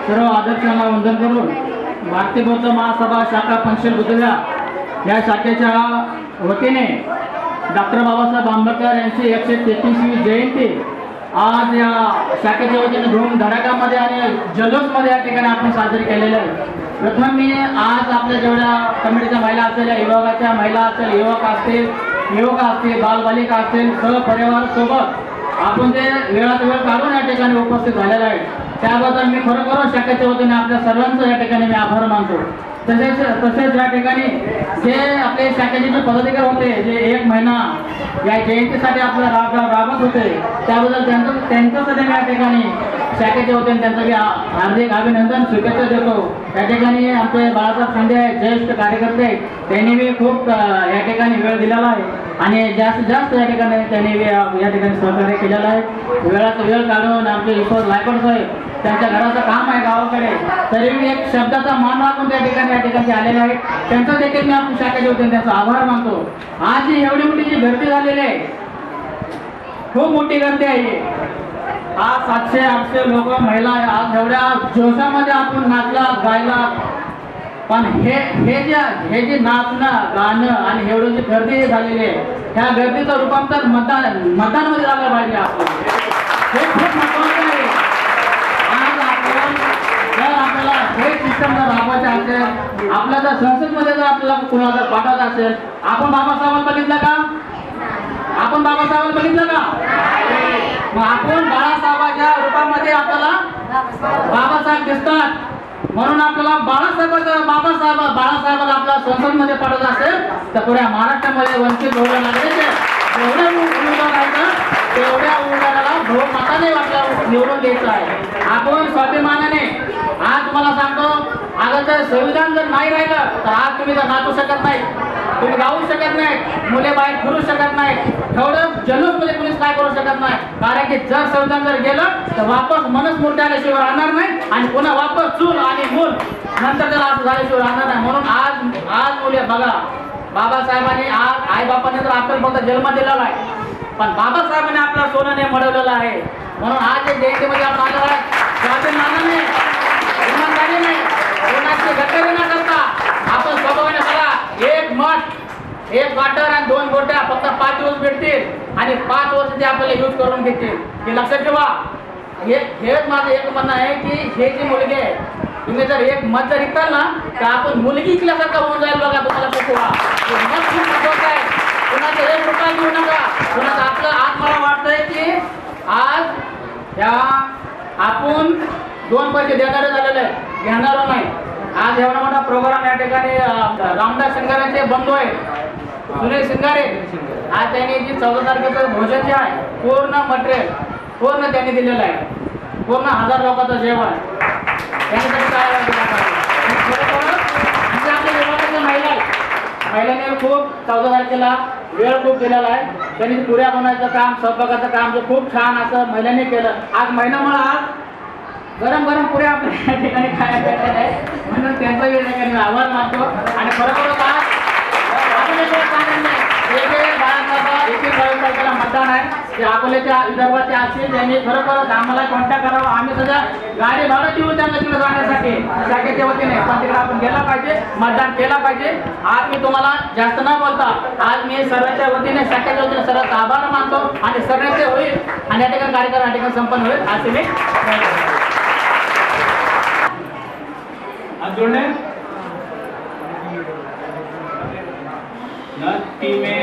सर्व आदर्शांना वंदन करून भारतीय बौद्ध महासभा शाखा पंचशील बुद्धविहार या शाखेच्या वतीने डॉक्टर बाबासाहेब आंबेडकर यांची 133वी जयंती आज या शाखेच्या वतीने धूमधडाक्यामध्ये आणि जल्लोषमध्ये या ठिकाणी आपण साजरी केलेले आहे. प्रथम मी आज आपल्या जेवढ्या कमिटीच्या महिला असतील, विभागाच्या महिला असतील, युवक असतील, युवक असतील, बालबालिका असतील, सहपरिवार सोबत आपण जे वेळात वेळ काढून या ठिकाणी उपस्थित झालेला आहे त्याबद्दल मी खरोखर शाखेच्या वतीने आपल्या सर्वांचं या ठिकाणी मी आभार मानतो. तसेच या ठिकाणी जे आपले शाखेचे जे पदाधिकारी होते जे 1 महिना या जयंतीसाठी आपला राबत होते त्याबद्दल त्यांचं सध्या मी या ठिकाणी शाखेचे होते त्यांचं मी हार्दिक अभिनंदन शुभेच्छा देतो. या ठिकाणी आमचे बाळासाहेब खांदे आहेत, ज्येष्ठ कार्यकर्ते, त्यांनी मी खूप या ठिकाणी वेळ दिलेला आहे आणि जास्तीत जास्त या ठिकाणी त्यांनी या ठिकाणी सहकार्य केलेलं आहे. वेळात वेळ काढून आमचे ईश्वर लायकड साहेब त्यांच्या घराचं काम आहे गावाकडे तरी मी एक शब्दाचा मान राखून त्या ठिकाणी आलेले आहेत. त्यांचं देखील मी आपण शाखेचे होते त्यांचा आभार मानतो. आज ही एवढी मोठी जी गर्दी झालेली आहे, खूप मोठी गर्दी आहे. आज 700-800 लोक महिला आज एवढ्या जोशामध्ये आपण नाचला गायला, पण हे जे नाचणं गाणं आणि एवढी जी गर्दी झालेली आहे ह्या गर्दीचं रूपांतर मतदानमध्ये झालं पाहिजे. आपलं हे खूप महत्त्वाचं आहे. आज आपण जर आपल्याला हे सिस्टम जर राबवायचे असेल, आपल्या जर संसदमध्ये जर आपल्याला कुणाला जर पाठवायचं असेल, आपण बाबासाहेबांना बघितलं का? आपण बाबासाहेबांना बघितलं का? मग आपण बाळासाहेबांच्या रूपामध्ये आपल्याला बाबासाहेब दिसतात म्हणून आपल्याला बाळासाहेबाला आपल्या संसदमध्ये पाठवत असेल तर पुऱ्या महाराष्ट्रामध्ये वंचित बहुजन आघाडीचे जेवढ्या उमेदवार आहेत तेवढ्या उमेदवाराला बहुमताने आपल्याला निवडून द्यायचं आहे. आपण स्वाभिमानाने आज तुम्हाला सांगतो, अगं जर संविधान जर नाही राहिलं तर आज तुम्ही तर नाचू शकत नाही, तुम्ही गाऊ शकत नाही, मुले बाहेर फिरू शकत नाही, एवढं जल्लोषमध्ये कुणीच काय करू शकत नाही. कारण की जर संविधान जर गेलं तर वापस मनुस्मृती आल्याशिवाय राहणार नाही आणि पुन्हा वापस चूल आणि मूल नंतर त्याला असं झाल्याशिवाय राहणार नाही. म्हणून आज मुले बघा, बाबासाहेबांनी आज आईबापाने तर आपल्याला फक्त जन्म दिलेला आहे पण बाबासाहेबांनी आपला सोन्याने मडवलेलं आहे. म्हणून आज या जयंतीमध्ये आपण आलेलो आहे स्वाभिमानाने, इमानदारीने, कोणाची गद्दारी न करता आपण स्वभावाने बघा, एक मठ, एक वाटर आणि 2 गोट्या फक्त 5 दिवस भेटतील आणि 5 वर्ष ते आपल्याला यूज करून घेतील. हे लक्षात ठेवा. हेच माझं एक म्हणणं आहे की हे जी मुलगी आहे तुम्ही जर एक मत जर इकताल ना तर आपण मुलगी इकल्यासारखं होऊन जाईल. बघा तुम्हाला ठेवा मत खूप महत्वाचं आहे. कुणाचं 1 रुपया घेऊ नका. कुणाचं आपलं आज मला वाटतंय की आज या आपण 2 पैसे देणारे झालेले आहे, घेणार नाही. आज एवढा मोठा प्रोग्राम या ठिकाणी रामदास शिंगारेचे बंधू आहे सुनील शिंगारे, आज त्यांनी जी 14 तारखेचं भोजन जे आहे पूर्ण मटेरियल पूर्ण त्यांनी दिलेलं आहे. पूर्ण 1000 लोकांचं जेवण त्यांच्यासाठी काय आपल्या विभागाच्या महिलांनी खूप 14 तारखेला वेळ खूप दिलेला आहे. त्यांनी पुऱ्या बनवायचं काम, स्वयंपाकाचं काम जे खूप छान असं महिलांनी केलं. आज महिन्यामुळे आज गरम गरम पुऱ्या आपल्या ठिकाणी खायला भेटलेलं आहे म्हणून त्यांचा वेळ ठिकाणी आभार मानतो. आणि खरोखरच आज आपण तारखेला मतदान आहे ते अकोल्याच्या विदर्भाचे असतील त्यांनी खरोखरच आम्हाला कॉन्टॅक्ट करावा. आम्ही सध्या गाडी भाडं देऊ त्यांना तिकडे जाण्यासाठी शाखेच्या वतीने, पण तिकडे आपण गेला पाहिजे, मतदान केला पाहिजे. आज मी तुम्हाला जास्त न बोलता आज मी सर्वांच्या वतीने शाखेच्या वतीने सर्वांचा आभार मानतो आणि सर्वांचे होईल आणि या ठिकाणी कार्यक्रम या ठिकाणी संपन्न होईल असे मी जोड़ने नक्की में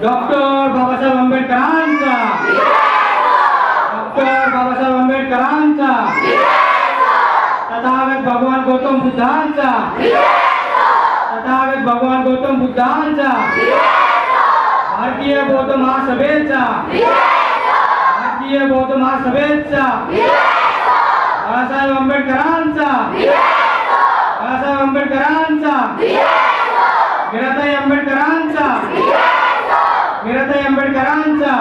डॉक्टर बाबासाहेब आंबेडकरांचा, डॉक्टर बाबासाहेब आंबेडकरांचा, तथागत भगवान गौतम बुद्धांचा, तथागत भगवान गौतम बुद्धांचा, भारतीय बौद्ध महासभेचा, भारतीय बौद्ध महासभेचा, बाळासाहेब आंबेडकरांचा, बाळासाहेब आंबेडकरांचा, मीराताई आंबेडकरांचा, मीराताई आंबेडकरांचा.